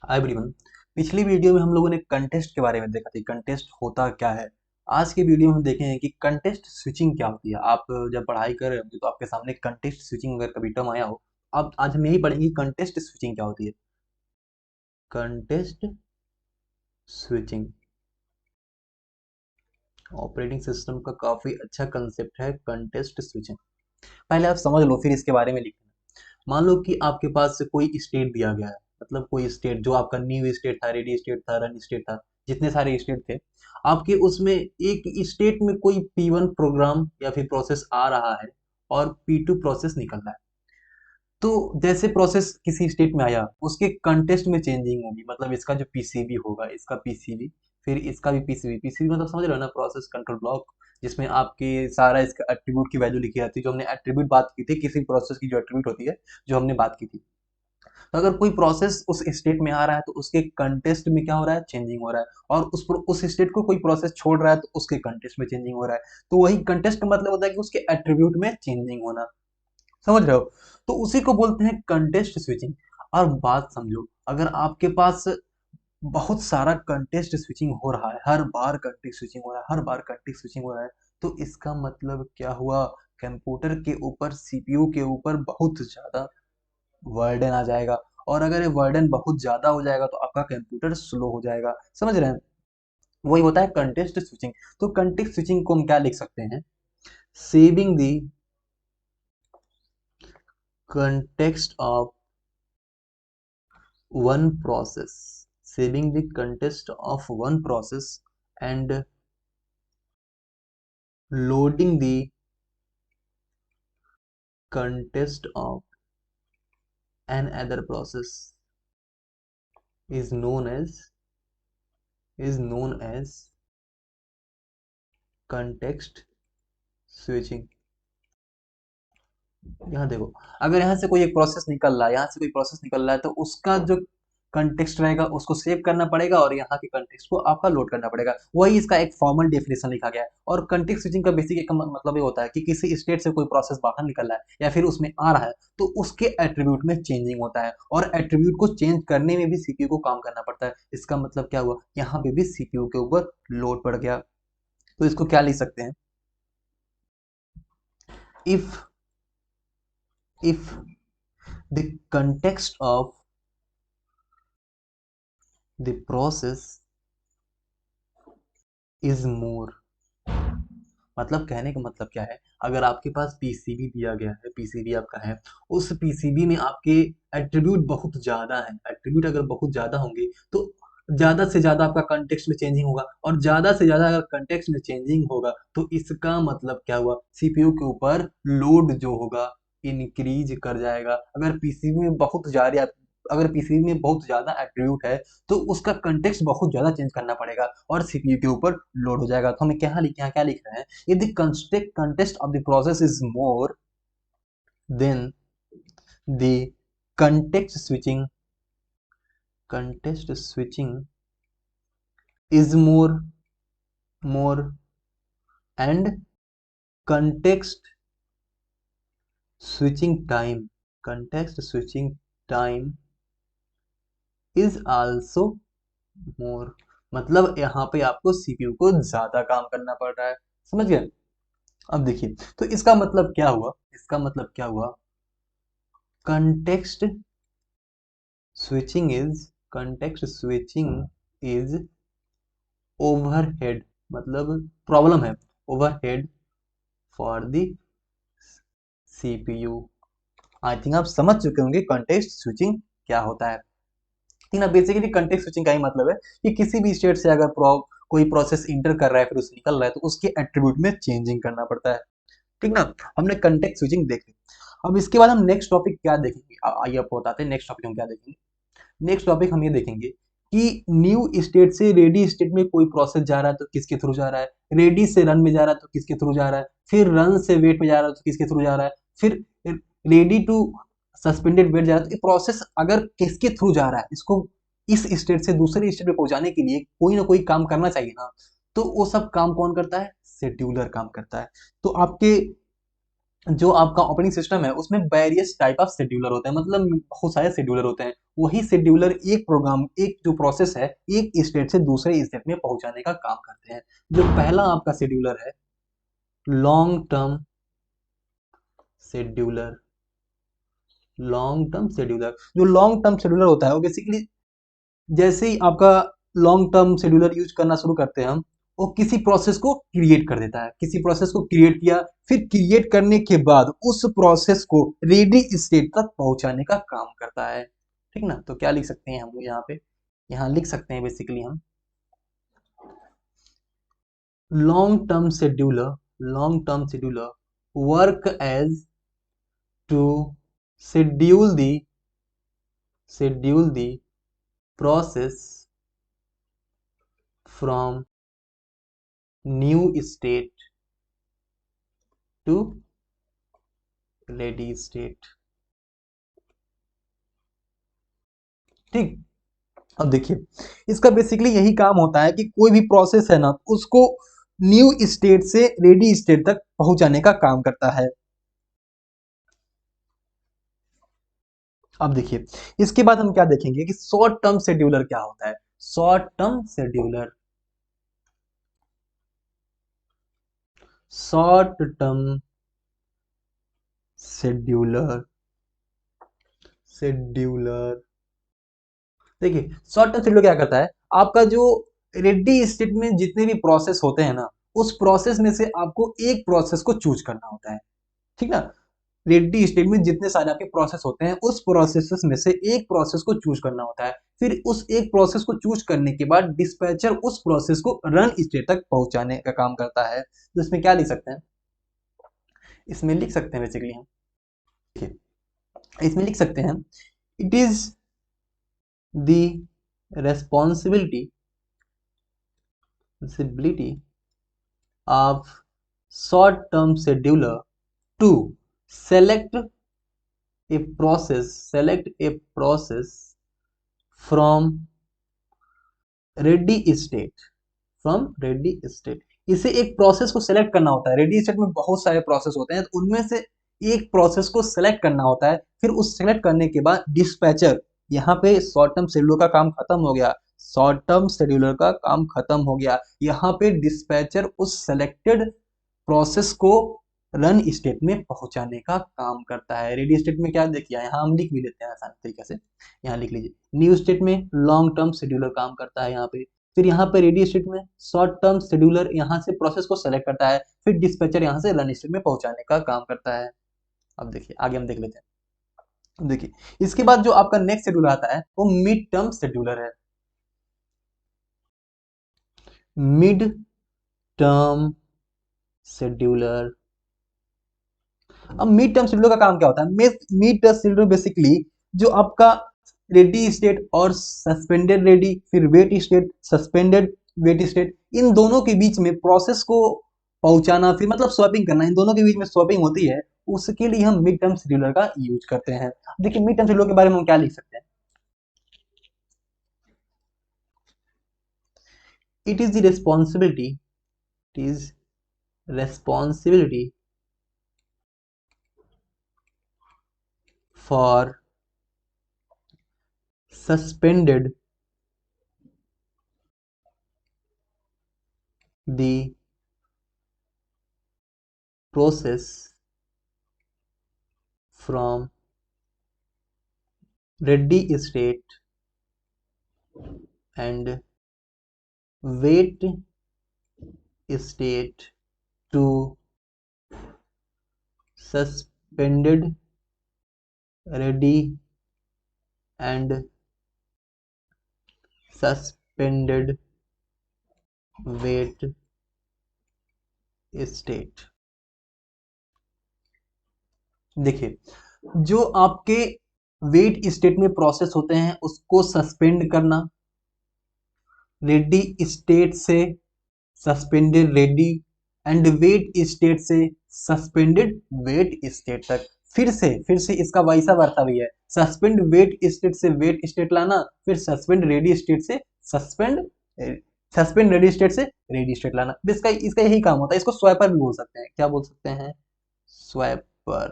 Hi everyone. पिछली video में हम लोगों ने कंटेस्ट के बारे में देखा था, कंटेस्ट होता क्या है। आज के वीडियो में हम देखेंगे कि कंटेस्ट स्विचिंग क्या होती है। आप जब पढ़ाई कर रहे होंगे तो आपके सामने कंटेस्ट स्विचिंग अगर कभी टर्म आया हो, अब आज हम यही पढ़ेंगे कंटेस्ट स्विचिंग क्या होती है। कंटेस्ट स्विचिंग ऑपरेटिंग सिस्टम का काफी अच्छा कंसेप्ट है कंटेस्ट स्विचिंग। पहले आप समझ लो फिर इसके बारे में लिखना। मान लो कि आपके पास से कोई स्टेट दिया गया है, मतलब कोई स्टेट जो आपका न्यू स्टेट था, रेडी स्टेट था, रन स्टेट था, जितने सारे स्टेट थे आपके, उसमें एक स्टेट में कोई P1 प्रोग्राम या फिर प्रोसेस आ रहा है और P2 प्रोसेस निकल रहा है। तो जैसे प्रोसेस किसी स्टेट में आया उसके कंटेस्ट में चेंजिंग होगी, मतलब इसका जो पीसीबी होगा, इसका पीसीबी, फिर इसका भी पीसीबी। पीसीबी मतलब समझ रहे हो ना, प्रोसेस कंट्रोल ब्लॉक, जिसमें आपके सारा इसका एट्रीब्यूट की वैल्यू लिखी जाती है। जो हमने एट्रीब्यूट बात की थी, किसी प्रोसेस की जो एट्रीब्यूट होती है, जो हमने बात की थी। तो अगर कोई प्रोसेस उस स्टेट में आ रहा है तो उसके कंटेस्ट में क्या हो रहा है, चेंजिंग हो रहा है। और उस स्टेट को कोई प्रोसेस छोड़ रहा है तो उसके कंटेस्ट में चेंजिंग हो रहा है। तो वही कंटेस्ट का मतलब होता है कि उसके एट्रीब्यूट में चेंजिंग होना। समझ रहे हो? तो उसी को बोलते हैं कंटेस्ट स्विचिंग। और बात समझो, अगर आपके पास बहुत सारा कंटेस्ट स्विचिंग हो रहा है, हर बार कंटेस्ट स्विचिंग हो रहा है, हर बार कंटेस्ट स्विचिंग हो रहा है, तो इसका मतलब क्या हुआ, कंप्यूटर के ऊपर, सीपीयू के ऊपर बहुत ज्यादा वर्डन आ जाएगा। और अगर ये वर्डन बहुत ज्यादा हो जाएगा तो आपका कंप्यूटर स्लो हो जाएगा। समझ रहे हैं? वही होता है कंटेस्ट स्विचिंग। तो कंटेस्ट स्विचिंग को हम क्या लिख सकते हैं, saving the context of one process, saving the context of one process and loading the context of another process is known as context switching। यहाँ देखो, अगर यहाँ से कोई एक प्रोसेस निकल रहा है, यहाँ से कोई प्रोसेस निकल रहा है, तो उसका जो कंटेक्स्ट रहेगा उसको सेव करना पड़ेगा और यहाँ के कंटेक्स्ट को आपका लोड करना पड़ेगा। वही इसका एक फॉर्मल डेफिनेशन लिखा गया है। और कंटेक्स्ट स्विचिंग का बेसिक एक मतलब ये होता है कि किसी स्टेट से कोई प्रोसेस बाहर निकल रहा है या फिर उसमें आ रहा है तो उसके एट्रीब्यूट में चेंजिंग होता है, और एट्रीब्यूट को चेंज करने में भी सीपीयू को काम करना पड़ता है। इसका मतलब क्या हुआ, यहाँ पे भी सीपीयू के ऊपर लोड पड़ गया। तो इसको क्या लिख सकते हैं, if if the context of the process is more। मतलब कहने का मतलब क्या है, अगर आपके पास पीसीबी दिया गया है, पीसीबी आपका है, उस पीसीबी में आपके एट्रीब्यूट बहुत ज्यादा है, एट्रीब्यूट अगर बहुत ज्यादा होंगे तो ज्यादा से ज्यादा आपका कंटेक्स्ट में चेंजिंग होगा, और ज्यादा से ज्यादा अगर कंटेक्स्ट में चेंजिंग होगा तो इसका मतलब क्या हुआ, सीपीयू के ऊपर लोड जो होगा इंक्रीज कर जाएगा। अगर पीसीबी में बहुत ज्यादा, अगर पीसीबी में बहुत ज्यादा एट्रीब्यूट है तो उसका कंटेक्स्ट बहुत ज्यादा चेंज करना पड़ेगा और सीपीयू के ऊपर लोड हो जाएगा। तो हमें क्या लिख, यहाँ क्या लिख रहे हैं, यदि contest of the process is more than the context switching, context switching is more and context switching time, context switching time is also more। मतलब यहाँ पे आपको सीपीयू को ज्यादा काम करना पड़ रहा है। समझ गए? अब देखिए, तो इसका मतलब क्या हुआ, इसका मतलब क्या हुआ, context switching is context switching is overhead, मतलब प्रॉब्लम है, overhead for the CPU. I think आप समझ चुके होंगे कंटेक्स्ट स्विचिंग क्या होता है। ठीक ना? बेसिकली कंटेक्स्ट स्विचिंग का ही मतलब है कि किसी भी स्टेट से अगर कोई प्रोसेस इंटर कर रहा है फिर उसे निकल रहा है तो उसके एट्रीब्यूट में चेंजिंग करना पड़ता है। ठीक ना? हमने कंटेक्स्ट स्विचिंग देख ली। अब इसके बाद हम नेक्स्ट टॉपिक क्या देखेंगे, आइए आपको बताते हैं नेक्स्ट टॉपिक हम क्या देखेंगे। नेक्स्ट टॉपिक हम ये देखेंगे कि न्यू स्टेट से रेडी स्टेट में कोई प्रोसेस जा रहा है तो किसके थ्रू जा रहा है, रेडी से रन में जा रहा है तो किसके थ्रू जा रहा है, फिर रन से वेट में जा रहा है तो किसके थ्रू जा रहा है, फिर रेडी टू सस्पेंडेड वेट जा रहा है। तो ये प्रोसेस अगर किसके थ्रू जा रहा है, इसको इस स्टेट से दूसरे स्टेट में पहुंचाने के लिए कोई ना कोई काम करना चाहिए ना। तो वो सब काम कौन करता है, शेड्यूलर काम करता है। तो आपके जो आपका ऑपरेटिंग सिस्टम है उसमें वेरियस टाइप ऑफ शेड्यूलर होते हैं, मतलब बहुत सारे शेड्यूलर होते हैं। वही शेड्यूलर एक प्रोग्राम, एक जो प्रोसेस है, एक स्टेट से दूसरे स्टेट में पहुंचाने का काम करते हैं। जो पहला आपका शेड्यूलर है long term scheduler. Long term scheduler, जो लॉन्ग टर्म शेड्यूलर होता है वो बेसिकली जैसे ही आपका लॉन्ग टर्म शेड्यूलर यूज करना शुरू करते हैं हम, वो किसी प्रोसेस को क्रिएट कर देता है। किसी प्रोसेस को क्रिएट किया, फिर क्रिएट करने के बाद उस प्रोसेस को रेडी स्टेट तक पहुंचाने का काम करता है। ठीक ना? तो क्या लिख सकते हैं हम लोग यहाँ पे? यहाँ लिख सकते हैं बेसिकली हम long term scheduler work as to schedule the process from new state to ready state। ठीक। अब देखिए, इसका बेसिकली यही काम होता है कि कोई भी प्रोसेस है ना, उसको न्यू स्टेट से रेडी स्टेट तक पहुंचाने का काम करता है। अब देखिए, इसके बाद हम क्या देखेंगे कि शॉर्ट टर्म शेड्यूलर क्या होता है। Short term scheduler, short term scheduler scheduler देखिए, शॉर्ट टर्म शेड्यूलर क्या करता है, आपका जो रेडी स्टेट में जितने भी प्रोसेस होते हैं ना, उस प्रोसेस में से आपको एक प्रोसेस को चूज करना होता है। ठीक ना? रेडी स्टेट में जितने सारे आपके प्रोसेस होते हैं, उस प्रोसेस में से एक प्रोसेस को चूज करना होता है। फिर उस एक प्रोसेस को चूज करने के बाद डिस्पैचर उस प्रोसेस को रन स्टेट तक पहुंचाने का काम करता है। तो इसमें क्या लिख सकते हैं? इसमें लिख सकते हैं बेसिकली हम, देखिए इसमें लिख सकते हैं, it is the responsibility of short-term scheduler to select select a process from ready state। इसे एक प्रोसेस को सेलेक्ट करना होता है। रेडी स्टेट में बहुत सारे प्रोसेस होते हैं, तो उनमें से एक प्रोसेस को सेलेक्ट करना होता है। फिर उस सेलेक्ट करने के बाद डिस्पैचर, यहाँ पे शॉर्ट टर्म शेड्यूलर का काम खत्म हो गया। शॉर्ट टर्म शेड्यूलर का काम खत्म हो गया। यहाँ पे डिस्पैचर उस सेलेक्टेड प्रोसेस को रन स्टेट में पहुंचाने का काम करता है। रेडी स्टेट में क्या देखिए, यहाँ हम लिख भी लेते हैं आसान तरीके से। यहाँ लिख लीजिए, न्यू स्टेट में लॉन्ग टर्म शेड्यूलर काम करता है यहाँ पे। फिर यहाँ पे रेडी स्टेट में शॉर्ट टर्म शेड्यूलर यहाँ से प्रोसेस को सेलेक्ट करता है। फिर डिस्पैचर यहाँ से रन स्टेट में पहुंचाने का काम करता है। अब देखिए आगे हम देख लेते हैं। देखिए, इसके बाद जो आपका नेक्स्ट शेड्यूलर आता है वो मिड टर्म शेड्यूलर है। मिड टर्म शेड्यूलर, अब मिड टर्म शेड्यूलर का काम क्या होता है? मिड टर्म शेड्यूलर बेसिकली जो आपका रेडी स्टेट और सस्पेंडेड रेडी, फिर wait state, suspended wait state, इन दोनों के बीच में प्रोसेस को पहुंचाना, फिर मतलब स्वैपिंग करना, इन दोनों के बीच में स्वैपिंग होती है, उसके लिए हम मिड टर्म शेड्यूलर का यूज करते हैं। देखिए मिड टर्म शेड्यूलर के बारे में हम क्या लिख सकते हैं? It is the responsibility it is responsibility for suspended the process from ready state and wait state to suspended ready and suspended wait state। देखिए, जो आपके वेट स्टेट में प्रोसेस होते हैं उसको सस्पेंड करना, रेडी स्टेट से suspended ready and wait state से सस्पेंडेड वेट स्टेट तक। फिर से इसका वैसा वर्ता भी है, सस्पेंड वेट स्टेट से वेट स्टेट लाना, फिर सस्पेंड रेडी स्टेट से सस्पेंड रेडी स्टेट से रेडी स्टेट लाना। इसका यही काम होता है। इसको स्वैपर भी बोल सकते हैं। क्या बोल सकते हैं? स्वैपर। पर,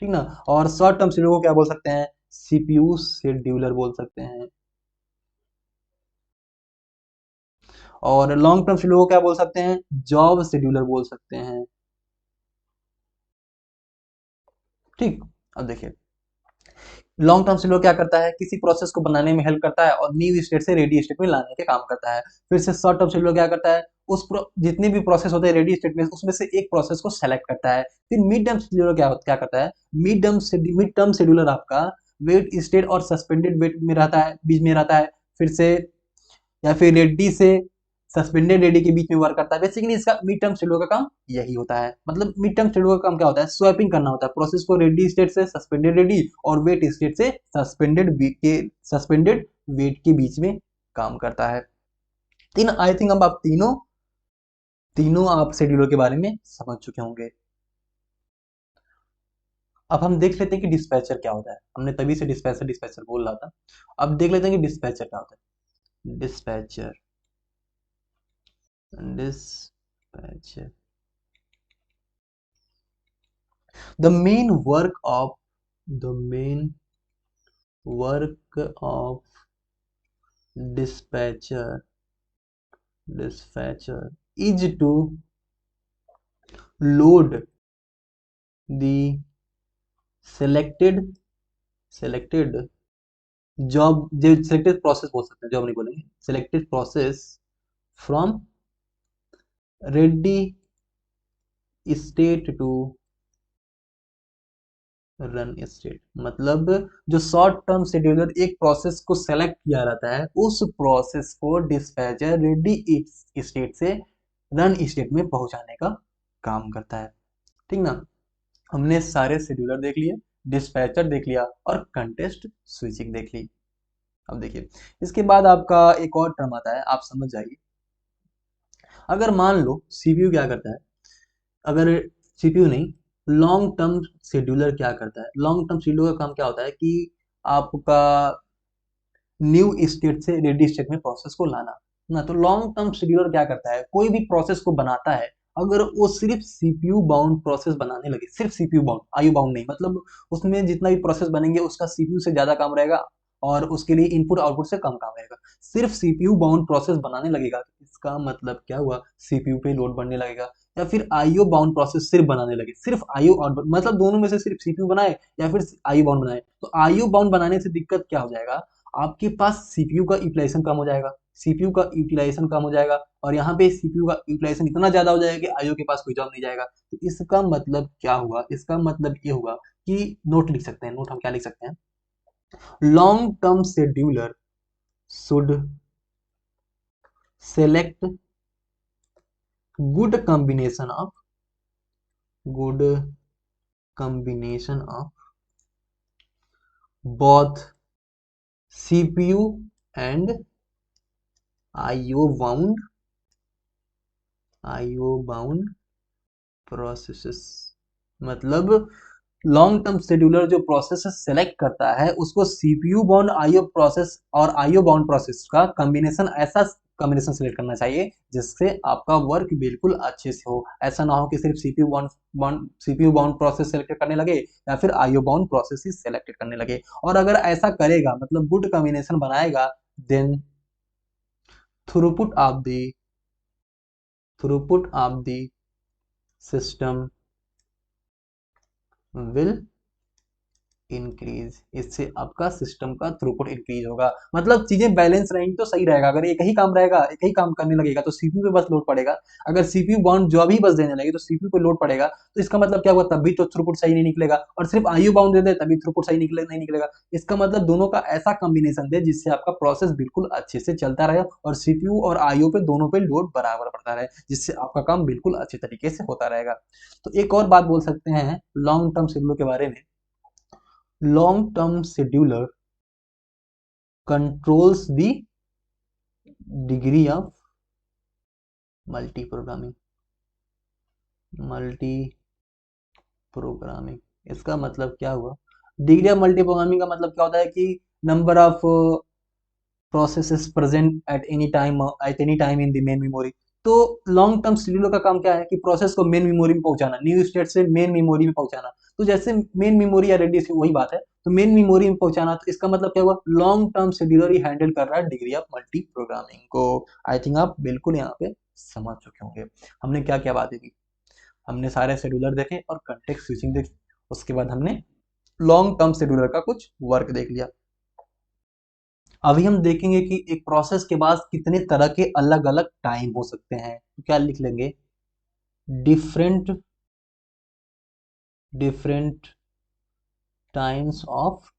ठीक ना। और शॉर्ट टर्म शेड्यूलर को क्या बोल सकते हैं, सीपीयू शेड्यूलर बोल सकते हैं। और लॉन्ग टर्म शेड्यूलर को क्या बोल सकते हैं, जॉब शेड्यूलर बोल सकते हैं। ठीक, अब देखिए लॉन्ग टर्म शेड्यूलर क्या करता है, किसी प्रोसेस को बनाने में हेल्प करता है और न्यू स्टेट से रेडी स्टेट में लाने के काम करता है। फिर से शॉर्ट टर्म शेड्यूलर क्या करता है, जितने भी प्रोसेस होते हैं रेडी स्टेट में, उसमें से एक प्रोसेस को सेलेक्ट करता है। फिर मिड टर्म शेड्यूलर क्या करता है, मिड टर्म शेड्यूलर आपका वेट स्टेट और सस्पेंडेड वेट में रहता है, बीच में रहता है। फिर से या फिर रेडी से सस्पेंडेड रेडी के बीच में वर्क करता है। बेसिकली इसका मिड टर्म शेड्यूलर का काम यही होता है। मतलब मिड टर्म शेड्यूलर का काम क्या होता है, स्वैपिंग करना होता है, प्रोसेस को रेडी स्टेट से सस्पेंडेड रेडी और वेट स्टेट से सस्पेंडेड वेट के बीच में काम करता है। तीन आई थिंक अब आप तीनों तीनों आप शेड्यूलर के बारे में समझ चुके होंगे। अब हम देख लेते हैं कि डिस्पैचर क्या होता है। हमने तभी से डिस्पैचर डिस्पैचर बोल रहा था। अब देख लेते हैं कि डिस्पैचर क्या होता है। Dispatcher dispatcher the main work of dispatcher is to load the selected job, selected process बोल सकते हैं, जॉब नहीं बोलेंगे, selected process from ready state to run state. मतलब जो शॉर्ट टर्म शेड्यूलर एक प्रोसेस को सेलेक्ट किया रहता है, उस प्रोसेस को डिस्पैचर रेडी स्टेट से रन स्टेट में पहुंचाने का काम करता है। ठीक ना, हमने सारे शेड्यूलर देख लिए, डिस्पैचर देख लिया और कंटेस्ट स्विचिंग देख ली। अब देखिए इसके बाद आपका एक और टर्म आता है, आप समझ जाइए। अगर मान लो सीपीयू क्या करता है, अगर सीपीयू नहीं, लॉन्ग टर्म शेड्यूलर क्या करता है, लॉन्ग टर्म शेड्यूलर का काम क्या होता है कि आपका न्यू स्टेट से रेडी स्टेट में प्रोसेस को लाना ना। तो लॉन्ग टर्म शेड्यूलर क्या करता है, कोई भी प्रोसेस को बनाता है, अगर वो सिर्फ सीपीयू बाउंड प्रोसेस बनाने लगे, सिर्फ सीपीयू बाउंड, आईओ बाउंड नहीं, मतलब उसमें जितना भी प्रोसेस बनेंगे उसका सीपीयू से ज्यादा काम रहेगा और उसके लिए इनपुट आउटपुट से कम काम रहेगा। सिर्फ सीपीयू बाउंड प्रोसेस बनाने लगेगा, इसका मतलब क्या हुआ, सीपीयू पे लोड बढ़ने लगेगा। या फिर आईओ बाउंड प्रोसेस सिर्फ बनाने लगे, सिर्फ आईओ और मतलब दोनों में से सिर्फ सीपीयू बनाए या फिर आईओ बाउंड बनाए, तो आईओ बाउंड बनाने से दिक्कत क्या हो जाएगा, आपके पास सीपीयू का यूटिलाइजेशन कम हो जाएगा, सीपीयू का यूटिलाइजेशन कम हो जाएगा और यहाँ पे सीपीयू का यूटिलाइजेशन इतना ज्यादा हो जाएगा कि आईओ के पास कोई जॉब नहीं जाएगा। तो इसका मतलब क्या हुआ, इसका मतलब ये हुआ कि नोट लिख सकते हैं, नोट हम क्या लिख सकते हैं, long term scheduler should select good combination of both CPU and IO bound processes। मतलब लॉन्ग टर्म शेड्यूलर जो प्रोसेस सेलेक्ट करता है उसको सीपीयू बाउंड आईओ प्रोसेस और आईओ बाउंड प्रोसेस का कॉम्बिनेशन, ऐसा कॉम्बिनेशन सेलेक्ट करना चाहिए जिससे आपका वर्क बिल्कुल अच्छे से हो। ऐसा ना हो कि सिर्फ सीपीयू बाउंड प्रोसेस सेलेक्ट करने लगे या फिर आईओ बाउंड प्रोसेस ही सेलेक्ट करने लगे। और अगर ऐसा करेगा, मतलब गुड कॉम्बिनेशन बनाएगा, then throughput of the system will increase. इससे आपका सिस्टम का थ्रूपुट इंक्रीज होगा, मतलब चीजें बैलेंस रहेंगी तो सही रहेगा। अगर एक ही काम रहेगा, एक ही काम करने लगेगा तो सीपीयू पे बस लोड पड़ेगा। अगर सीपीयू बाउंड जॉब ही बस देने लगे तो सीपीयू पे लोड पड़ेगा, तो इसका मतलब क्या हुआ, तब भी तो थ्रूपुट सही नहीं निकलेगा। और सिर्फ आईओ बाउंड दे दे तभी थ्रूपुट सही नहीं निकलेगा। इसका मतलब दोनों का ऐसा कॉम्बिनेशन दे जिससे आपका प्रोसेस बिल्कुल अच्छे से चलता रहे और सीपीयू और आईओ पे दोनों पे लोड बराबर पड़ता रहे, जिससे आपका काम बिल्कुल अच्छे तरीके से होता रहेगा। तो एक और बात बोल सकते हैं लॉन्ग टर्म शेड्यूलर के बारे में, long term scheduler controls the degree of multi programming। इसका मतलब क्या हुआ, डिग्री ऑफ मल्टी प्रोग्रामिंग का मतलब क्या होता है कि number of processes present at any time in the main memory. तो लॉन्ग टर्म शेड्यूलर का काम क्या है कि प्रोसेस को मेन मेमोरी में पहुंचाना, न्यू स्टेट से मेन मेमोरी में पहुंचाना। तो जैसे मेन मेमोरी या रेडी वही बात है, तो मेन मेमोरी में पहुंचाना, तो इसका मतलब क्या हुआ, लॉन्ग टर्म शेड्यूलर ही हैंडल कर रहा है डिग्री ऑफ मल्टी प्रोग्रामिंग को। आई थिंक आप बिल्कुल यहाँ पे समझ चुके होंगे हमने क्या क्या बातें की। हमने सारे शेड्यूलर देखे और कंटेक्स्ट स्विचिंग देखी, उसके बाद हमने लॉन्ग टर्म शेड्यूलर का कुछ वर्क देख लिया। अभी हम देखेंगे कि एक प्रोसेस के बाद कितने तरह के अलग अलग टाइम हो सकते हैं। तो क्या लिख लेंगे, different different times of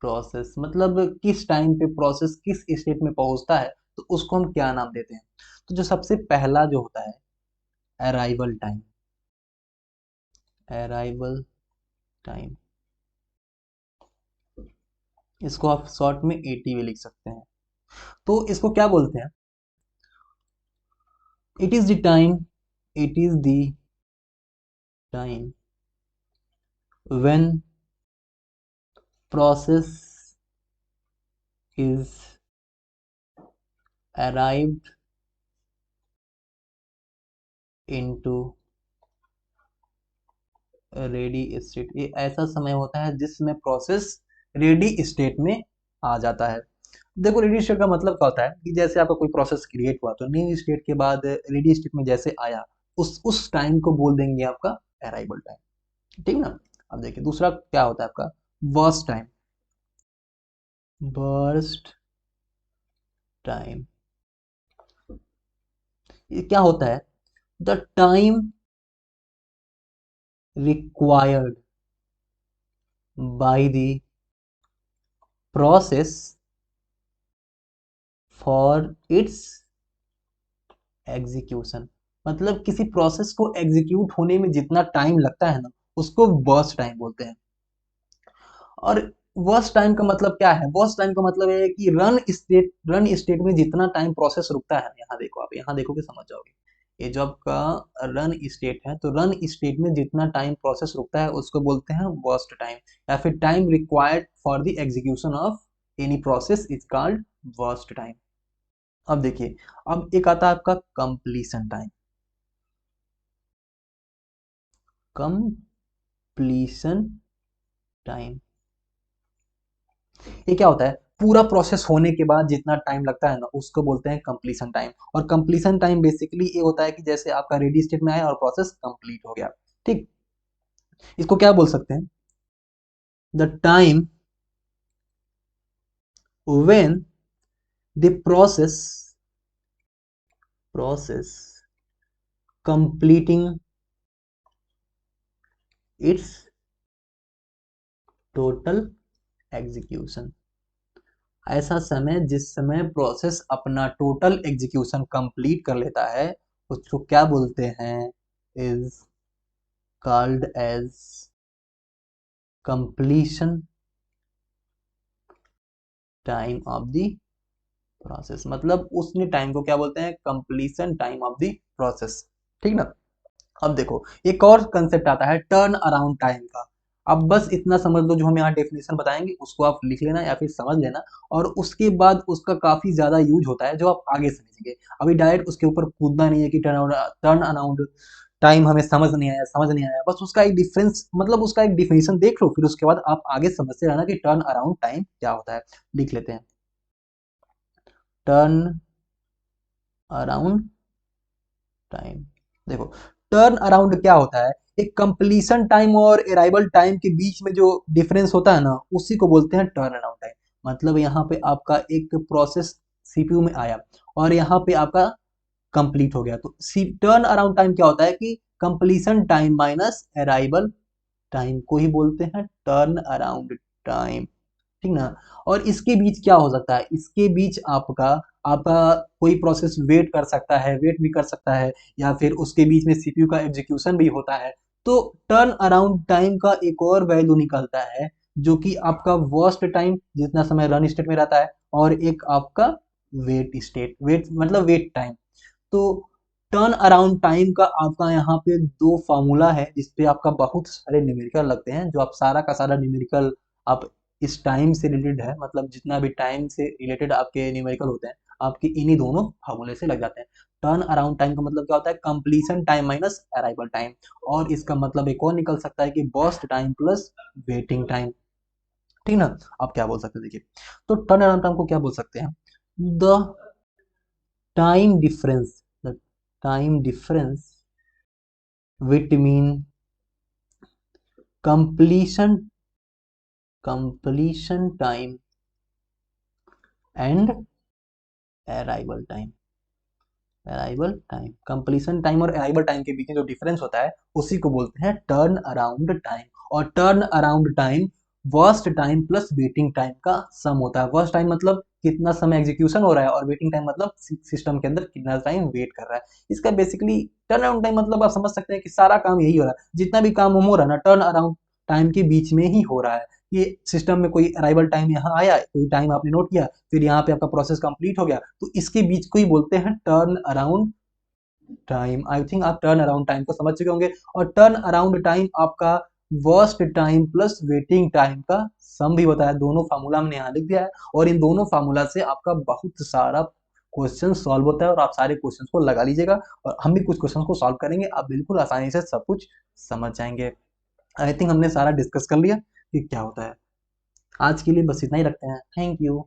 process, मतलब किस टाइम पे प्रोसेस किस स्टेट में पहुंचता है, तो उसको हम क्या नाम देते हैं। तो जो सबसे पहला जो होता है, अराइवल टाइम, अराइवल टाइम, इसको आप शॉर्ट में एटी भी लिख सकते हैं। तो इसको क्या बोलते हैं, it is the time, it is the time when process is arrived into ready state. ये ऐसा समय होता है जिसमें प्रोसेस रेडी स्टेट में आ जाता है। देखो रेडी स्टेट का मतलब क्या होता है कि जैसे आपका कोई प्रोसेस क्रिएट हुआ तो न्यू स्टेट के बाद रेडी स्टेट में जैसे आया, उस टाइम को बोल देंगे आपका अराइवल टाइम, ठीक ना। अब देखिए दूसरा क्या होता है आपका बर्स्ट टाइम, बर्स्ट टाइम, ये क्या होता है, the time required by the process for its execution, मतलब किसी प्रोसेस को एग्जीक्यूट होने में जितना टाइम लगता है ना, उसको बर्स्ट टाइम बोलते हैं। और वर्स्ट टाइम का मतलब क्या है, वर्स्ट टाइम का मतलब है कि रन स्टेट में जितना टाइम प्रोसेस रुकता है, यहाँ देखो, आप यहाँ देखोगे समझ जाओगे। ये जो आपका रन स्टेट है, तो रन स्टेट में जितना टाइम प्रोसेस रुकता है उसको बोलते हैं वर्स्ट टाइम, या फिर time required for the execution of any process is called worst time. अब देखिए, अब एक आता है आपका कंप्लीशन टाइम, कंप्लीशन टाइम, ये क्या होता है, पूरा प्रोसेस होने के बाद जितना टाइम लगता है ना, उसको बोलते हैं कंप्लीशन टाइम। और कंप्लीशन टाइम बेसिकली ये होता है कि जैसे आपका रेडी स्टेट में आया और प्रोसेस कंप्लीट हो गया, ठीक। इसको क्या बोल सकते हैं, the time when the process completing it's total execution, ऐसा समय जिस समय प्रोसेस अपना टोटल एग्जीक्यूशन कंप्लीट कर लेता है, उसको क्या बोलते हैं, is called as completion time of the process. मतलब उसने टाइम को क्या बोलते हैं, completion time of the process, ठीक ना। अब देखो एक और कंसेप्ट आता है टर्न अराउंड टाइम का। अब बस इतना समझ लो, जो हम यहाँ डेफिनेशन बताएंगे उसको आप लिख लेना या फिर समझ लेना, और उसके बाद उसका काफी ज्यादा यूज होता है जो आप आगे समझेंगे। अभी डायरेक्ट उसके ऊपर कूदना नहीं है कि टर्न अराउंड टाइम हमें समझ नहीं आया, बस उसका एक डिफरेंस, मतलब उसका एक डिफिनेशन देख लो, फिर उसके बाद आप आगे समझते रहना कि टर्न अराउंड टाइम क्या होता है। लिख लेते हैं, टर्न अराउंड टाइम। देखो टर्न अराउंड क्या होता है, एक कंप्लीशन टाइम और अराइवल टाइम के बीच में जो डिफरेंस होता है ना, उसी को बोलते हैं टर्न अराउंड टाइम। मतलब यहाँ पे आपका एक प्रोसेस सीपीयू में आया और यहाँ पे आपका कंप्लीट हो गया, तो टर्न अराउंड टाइम क्या होता है कि completion time minus arrival time को ही बोलते हैं टर्न अराउंड टाइम, ठीक ना। और इसके बीच क्या हो सकता है, इसके बीच आपका आपका कोई प्रोसेस वेट कर सकता है, वेट भी कर सकता है, या फिर उसके बीच में सीपीयू का एग्जीक्यूशन भी होता है। तो टर्न अराउंड टाइम का एक और वैल्यू निकलता है, जो कि आपका वर्स्ट टाइम जितना समय रन स्टेट में रहता है, और एक आपका वेट मतलब वेट टाइम। तो टर्न अराउंड टाइम का आपका यहाँ पे दो फार्मूला है, जिसपे आपका बहुत सारे न्यूमेरिकल लगते हैं, जो आप सारा का सारा न्यूमेरिकल आप इस टाइम से रिलेटेड है, मतलब जितना भी टाइम से रिलेटेड आपके न्यूमेरिकल होते हैं आपके इन्हीं दोनों फार्मूले से लग जाते हैं। टर्न अराउंड टाइम का मतलब क्या होता है, completion time minus arrival time, और इसका मतलब एक और निकल सकता है कि burst time plus waiting time. ठीक ना। आप क्या बोल सकते हैं देखिए, तो टर्न अराउंड टाइम को क्या बोल सकते हैं, the time difference, the time difference between completion completion time and arrival time, arrival time, completion time और अराइवल टाइम के बीच में जो डिफरेंस होता है उसी को बोलते हैं टर्न अराउंड टाइम। और turn around time worst time plus waiting time का सम होता है। वर्स्ट टाइम मतलब कितना समय एग्जीक्यूशन हो रहा है, और वेटिंग टाइम मतलब सिस्टम के अंदर कितना टाइम वेट कर रहा है। इसका बेसिकली टर्न अराउंड टाइम मतलब आप समझ सकते हैं कि सारा काम यही हो रहा है, जितना भी काम हो रहा है ना टर्न अराउंड टाइम के बीच में ही हो रहा है। ये सिस्टम में कोई अराइवल टाइम यहाँ आया, कोई टाइम आपने नोट किया, फिर यहाँ पे आपका प्रोसेस कंप्लीट हो गया, तो इसके बीच को ही बोलते हैं turn around time. I think आप टर्न अराउंड टाइम को समझ चुके होंगे। और टर्न अराउंड टाइम आपका worst time plus waiting time का सम भी होता है। दोनों फार्मूला मैंने यहाँ लिख दिया है, और इन दोनों फार्मूला से आपका बहुत सारा क्वेश्चन सॉल्व होता है, और आप सारे क्वेश्चन को लगा लीजिएगा, और हम भी कुछ क्वेश्चन को सॉल्व करेंगे, आप बिल्कुल आसानी से सब कुछ समझ जाएंगे। आई थिंक हमने सारा डिस्कस कर लिया कि क्या होता है। आज के लिए बस इतना ही रखते हैं। Thank you.